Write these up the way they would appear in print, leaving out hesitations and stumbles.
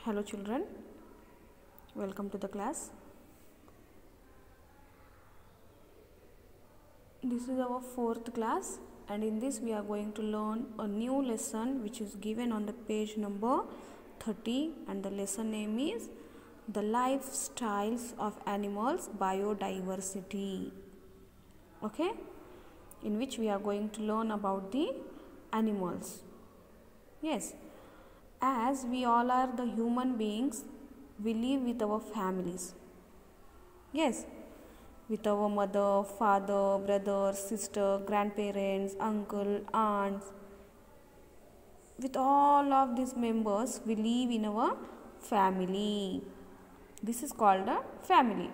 Hello children, welcome to the class. This is our fourth class and in this we are going to learn a new lesson which is given on the page number 30 and the lesson name is The Lifestyles of Animals Biodiversity. Okay, in which we are going to learn about the animals. Yes. As we all are the human beings, we live with our families. Yes, with our mother, father, brother, sister, grandparents, uncle, aunts. With all of these members, we live in our family. This is called a family.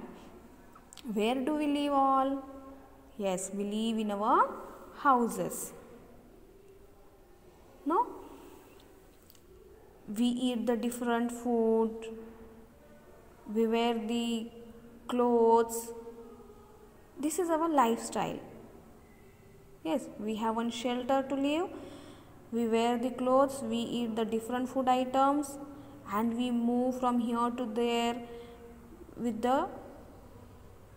Where do we live all? Yes, we live in our houses. No? We eat the different food, we wear the clothes. This is our lifestyle. Yes, we have one shelter to live, we wear the clothes, we eat the different food items and we move from here to there with the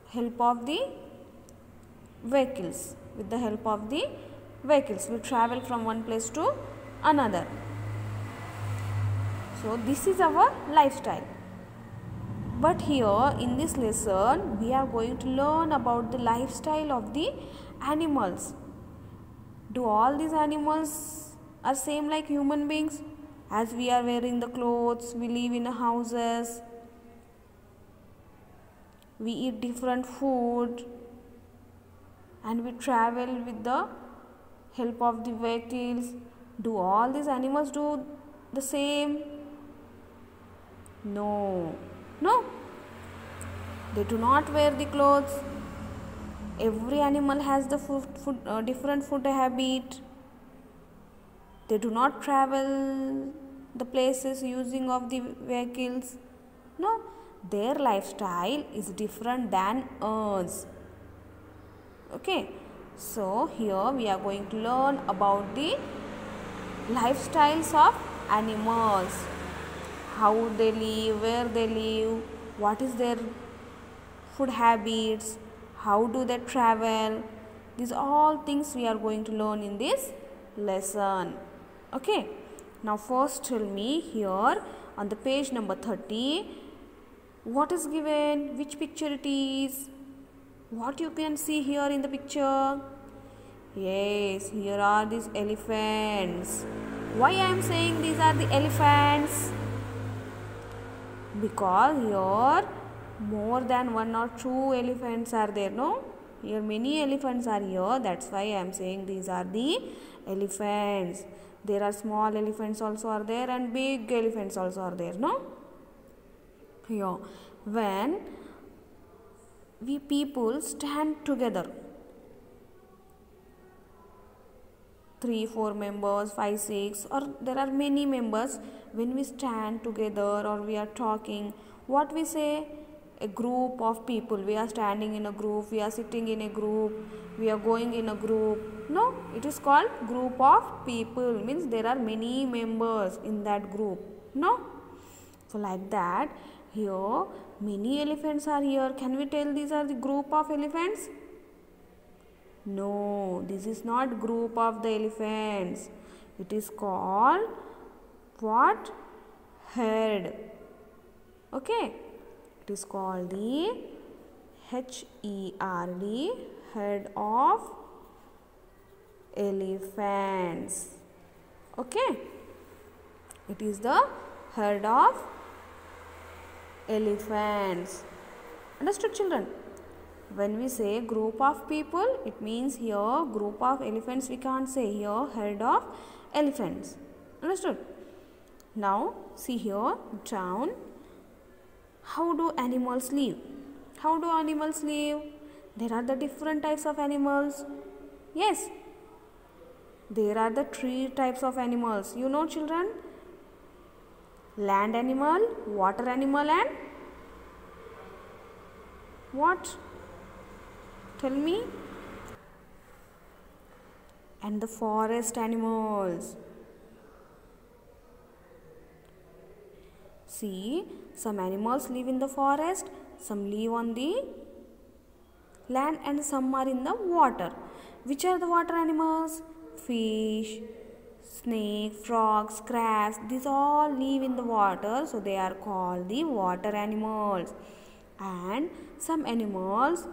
help of the vehicles. We travel from one place to another. So this is our lifestyle. But here in this lesson we are going to learn about the lifestyle of the animals. Do all these animals are same like human beings? As we are wearing the clothes, we live in houses, we eat different food and we travel with the help of the vehicles. Do all these animals do the same? No, they do not wear the clothes. Every animal has the different food habit. They do not travel the places using of the vehicles. No, their lifestyle is different than ours. Okay, so here we are going to learn about the lifestyles of animals. How they live, where they live, what is their food habits, how do they travel. These all things we are going to learn in this lesson. Okay, now first tell me here on the page number 30, what is given, which picture it is, what you can see here in the picture. Yes, here are these elephants. Why I am saying these are the elephants? Because here more than one or two elephants are there, no? Here many elephants are here, that's why I am saying these are the elephants. There are small elephants also are there and big elephants also are there, no? Here, when we people stand together, 3, 4 members, 5, 6 or there are many members, when we stand together or we are talking, what we say? A group of people. We are standing in a group, we are sitting in a group, we are going in a group. No, it is called group of people, means there are many members in that group. No? So like that, here many elephants are here. Can we tell these are the group of elephants? No, this is not group of the elephants. It is called what? Herd. Okay. It is called the HERD, herd of elephants. Okay. It is the herd of elephants. Understood, children? When we say group of people, it means here group of elephants we can't say, here herd of elephants. Understood? Now see here down, how do animals live? How do animals live? There are the different types of animals. Yes, there are the 3 types of animals. You know, children? Land animal, water animal and what? Tell me. And the forest animals. See, some animals live in the forest, some live on the land, and some are in the water. Which are the water animals? Fish, snake, frogs, crabs, these all live in the water, so they are called the water animals. And some animals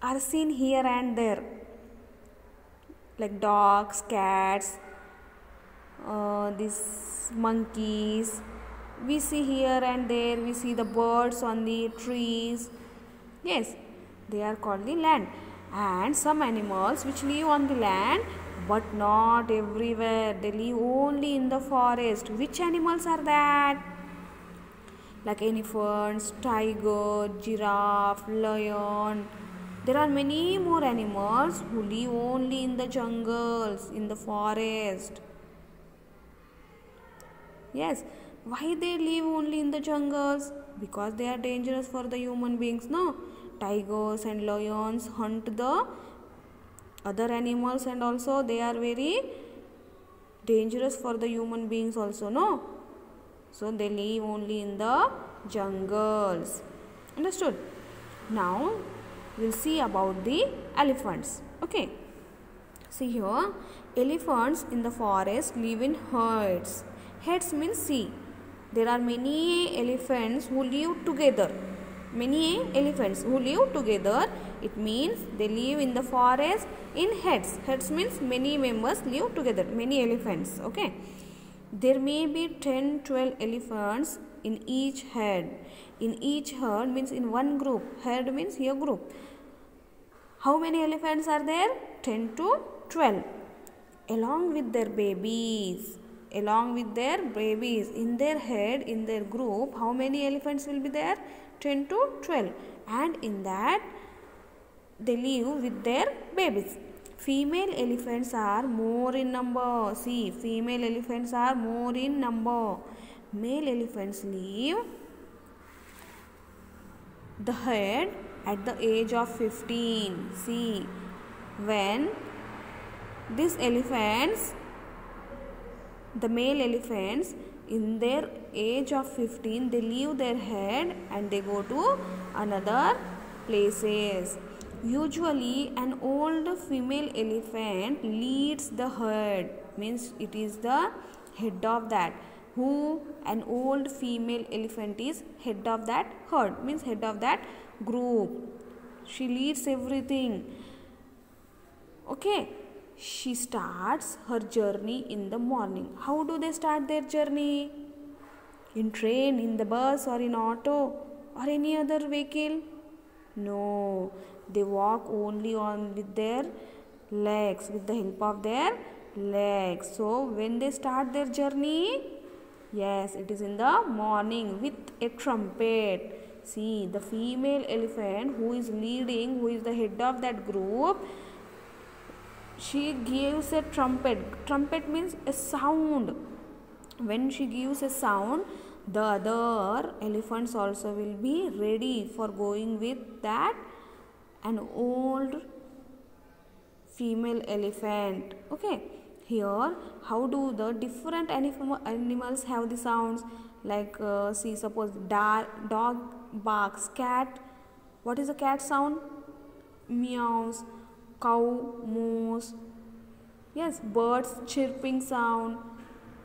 are seen here and there, like dogs, cats, these monkeys. We see here and there, we see the birds on the trees. Yes, they are called the land. And some animals which live on the land, but not everywhere. They live only in the forest. Which animals are that? Like elephants, tiger, giraffe, lion. There are many more animals who live only in the jungles, in the forest. Yes, why they live only in the jungles? Because they are dangerous for the human beings, no? Tigers and lions hunt the other animals, and also they are very dangerous for the human beings also, no? So they live only in the jungles. Understood? Now we'll see about the elephants. Okay. See here, elephants in the forest live in herds. Herds means see, there are many elephants who live together. Many elephants who live together. It means they live in the forest in herds. Herds means many members live together. Many elephants. Okay. There may be 10-12 elephants in each herd. In each herd means in one group. Herd means here group. How many elephants are there? 10 to 12. Along with their babies. Along with their babies. In their herd, in their group, how many elephants will be there? 10 to 12. And in that, they live with their babies. Female elephants are more in number. See, female elephants are more in number. Male elephants leave the herd at the age of 15. See, when these elephants, the male elephants, in their age of 15, they leave their herd and they go to another places. Usually an old female elephant leads the herd, means it is the head of that. Who? An old female elephant is head of that herd, means head of that group. She leads everything. Okay. She starts her journey in the morning. How do they start their journey? In train, in the bus, or in auto, or any other vehicle? No, they walk only on with their legs, with the help of their legs. So when they start their journey, yes, it is in the morning with a trumpet. See, the female elephant who is leading, who is the head of that group, she gives a trumpet. Trumpet means a sound. When she gives a sound, the other elephants also will be ready for going with that an old female elephant. Okay. Here, how do the different animals have the sounds? Like, see, suppose dog barks, cat. What is the cat sound? Meows. Cow mows. Yes, birds chirping sound.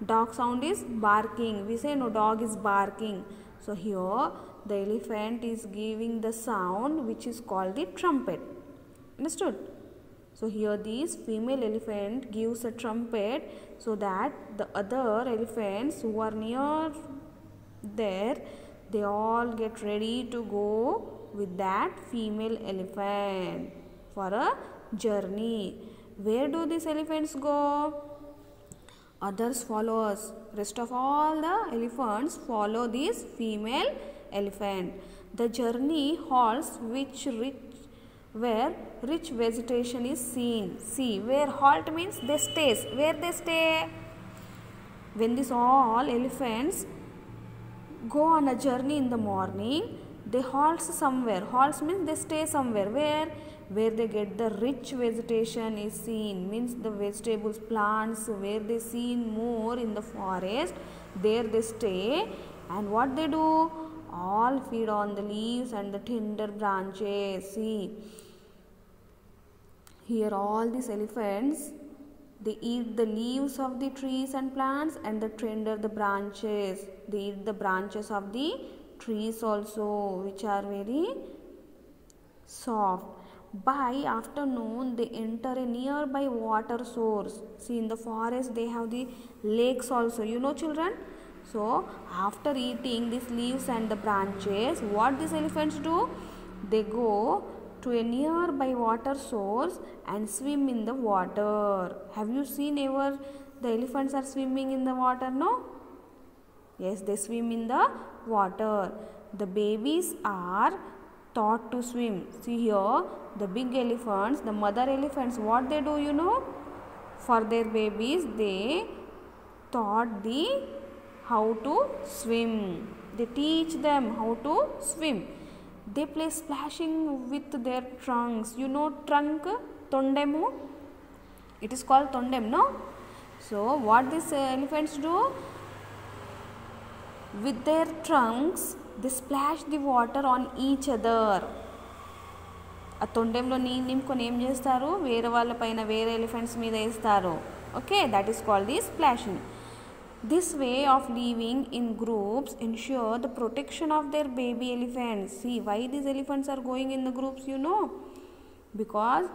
Dog sound is barking. We say no, dog is barking. So here the elephant is giving the sound which is called the trumpet. Understood? So here this female elephant gives a trumpet so that the other elephants who are near there, they all get ready to go with that female elephant for a journey. Where do these elephants go? Others follow us. Rest of all the elephants follow this female elephant. The journey halts where rich vegetation is seen. See, where halt means they stay. Where they stay? When these all elephants go on a journey in the morning, they halt somewhere. Halts means they stay somewhere. Where? where they get the rich vegetation is seen, means the vegetables, plants where they seen more in the forest, there they stay. And what they do, all feed on the leaves and the tender branches. See, here all these elephants, they eat the leaves of the trees and plants and the tender the branches. They eat the branches of the trees also, which are very soft. By afternoon, they enter a nearby water source. See, in the forest they have the lakes also, you know children. So after eating these leaves and the branches, what these elephants do, they go to a nearby water source and swim in the water. Have you seen ever the elephants are swimming in the water? No? Yes, they swim in the water. The babies are taught to swim. See here, the big elephants, the mother elephants, what they do, you know? For their babies, they taught the how to swim. They teach them how to swim. They play splashing with their trunks. You know trunk, tondemu? It is called tondem, no? So what these elephants do? With their trunks, they splash the water on each other. ఆ తొండెంలో నీళ్ళు నింపుకొని ఏం చేస్తారు, వేరే వాళ్ళ పైన వేరే elephants మీద వేస్తారు. Okay, that is called the splashing. This way of living in groups ensure the protection of their baby elephants. See, why these elephants are going in the groups, you know? Because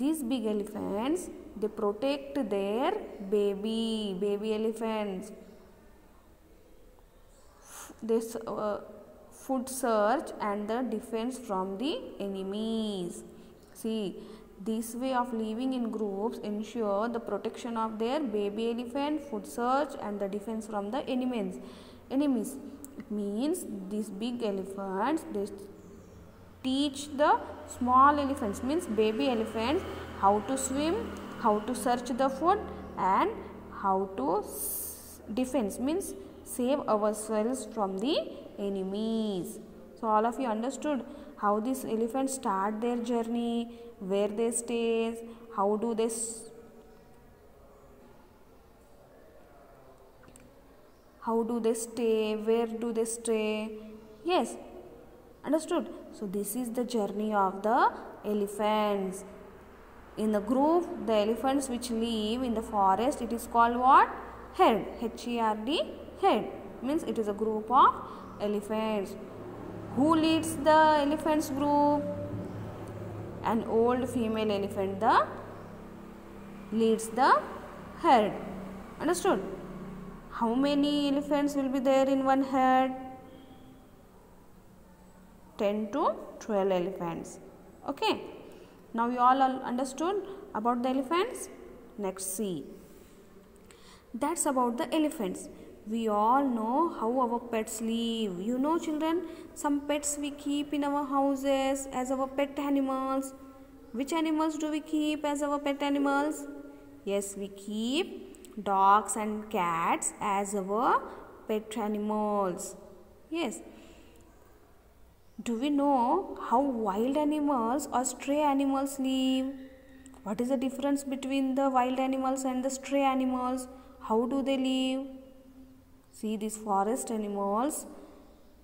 these big elephants, they protect their baby elephants. This food search and the defense from the enemies. See, this way of living in groups ensure the protection of their baby elephant, food search and the defense from the enemies. It means these big elephants, they teach the small elephants, means baby elephants, how to swim, how to search the food and how to defense, means save ourselves from the enemies. So all of you understood how these elephants start their journey, where they stay, how do they stay, where do they stay. Yes, understood. So this is the journey of the elephants. In the group, the elephants which live in the forest, it is called what? Herd. H-E-R-D, herd, means it is a group of elephants. Who leads the elephants group? An old female elephant leads the herd. Understood? How many elephants will be there in one herd? 10 to 12 elephants. Okay. Now you all understood about the elephants. Next, see. That's about the elephants. We all know how our pets live. You know children, some pets we keep in our houses as our pet animals. Which animals do we keep as our pet animals? Yes, we keep dogs and cats as our pet animals. Yes. Do we know how wild animals or stray animals live? What is the difference between the wild animals and the stray animals? How do they live? See, these forest animals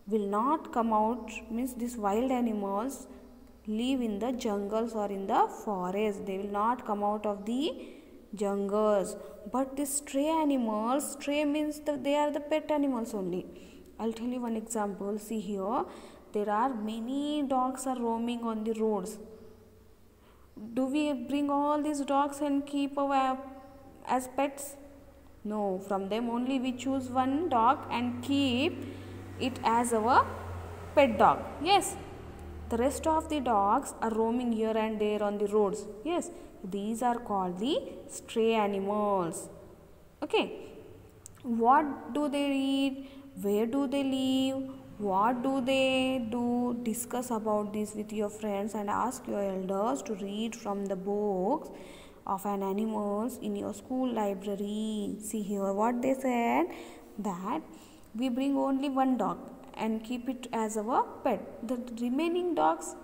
will not come out, means these wild animals live in the jungles or in the forest. They will not come out of the jungles. But these stray animals, stray means they are the pet animals only. I'll tell you one example. See here, there are many dogs are roaming on the roads. Do we bring all these dogs and keep as pets? No, from them only we choose one dog and keep it as our pet dog. Yes, the rest of the dogs are roaming here and there on the roads. Yes, these are called the stray animals. Okay, what do they eat? Where do they live? What do they do? Discuss about this with your friends and ask your elders to read from the books of an animals in your school library. See here what they said, that we bring only one dog and keep it as our pet. The remaining dogs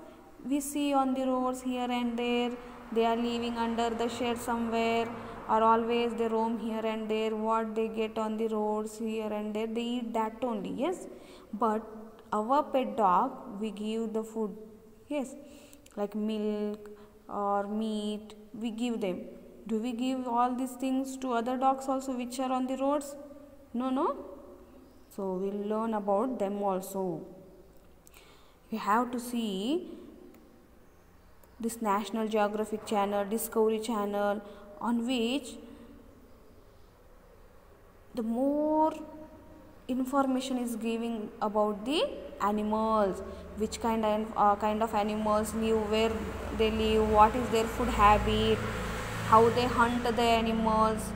we see on the roads here and there. They are living under the shed somewhere, or always they roam here and there. What they get on the roads here and there, they eat that only. Yes, but our pet dog, we give the food. Yes, like milk or meat, we give them. Do we give all these things to other dogs also which are on the roads? No. So we'll learn about them also. You have to see this National Geographic channel, Discovery channel, on which the more information is giving about the animals, which kind of animals live, where they live, what is their food habit, how they hunt the animals.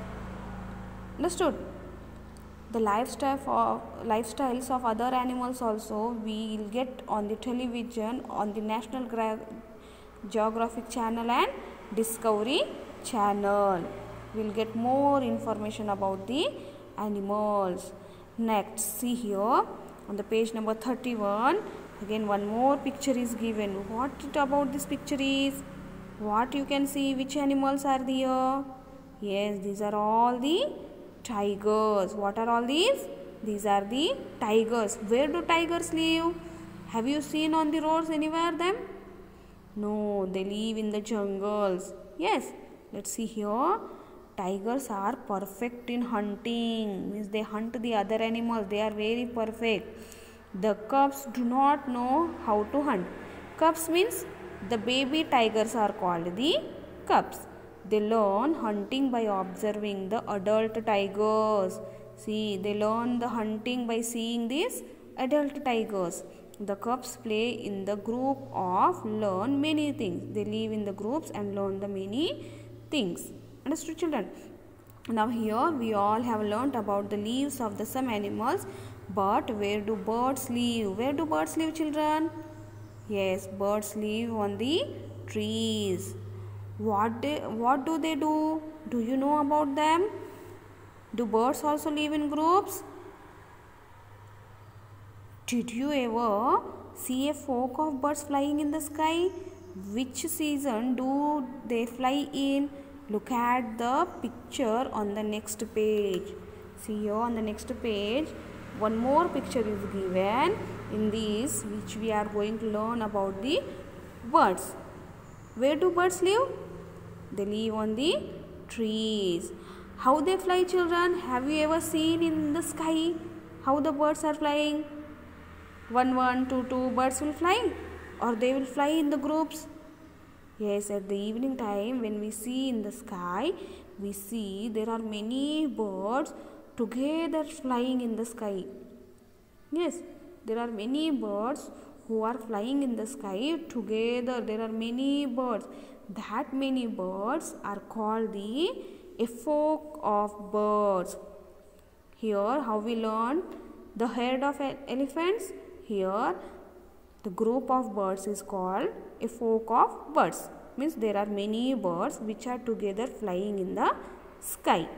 Understood? The lifestyles of other animals also we will get on the television, on the National Geographic channel and Discovery channel. We will get more information about the animals. Next, see here on the page number 31, again one more picture is given. What about this picture is? What you can see, which animals are there? Yes, these are all the tigers. What are all these? These are the tigers. Where do tigers live? Have you seen on the roads anywhere them? No, they live in the jungles. Yes, let's see here. Tigers are perfect in hunting. Means they hunt the other animals. They are very perfect. The cubs do not know how to hunt. Cubs means the baby tigers are called the cubs. They learn hunting by observing the adult tigers. See, they learn the hunting by seeing these adult tigers. The cubs play in the group of learn many things. They live in the groups and learn the many things. Understood, children? Now here we all have learnt about the lives of the some animals. But where do birds live? Where do birds live, children? Yes, birds live on the trees. What do they do? Do you know about them? Do birds also live in groups? Did you ever see a flock of birds flying in the sky? Which season do they fly in? Look at the picture on the next page. See here on the next page, one more picture is given. In this, which we are going to learn about the birds. Where do birds live? They live on the trees. How they fly, children? Have you ever seen in the sky how the birds are flying? 1, 1, 2, 2 birds will fly, or they will fly in the groups. Yes, at the evening time when we see in the sky, we see there are many birds together flying in the sky. Yes, there are many birds who are flying in the sky together. There are many birds. That many birds are called a flock of birds. Here, how we learn the herd of elephants? Here, the group of birds is called a flock of birds. Means there are many birds which are together flying in the sky.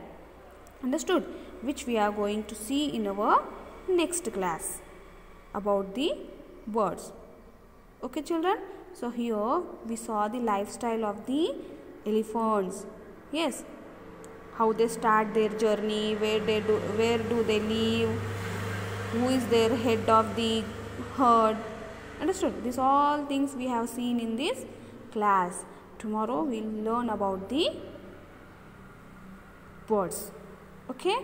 Understood? Which we are going to see in our next class about the birds. Okay, children? So here we saw the lifestyle of the elephants. Yes, how they start their journey, where do they live, who is their head of the herd. Understood? These all things we have seen in this class. Tomorrow we will learn about the birds. Okay.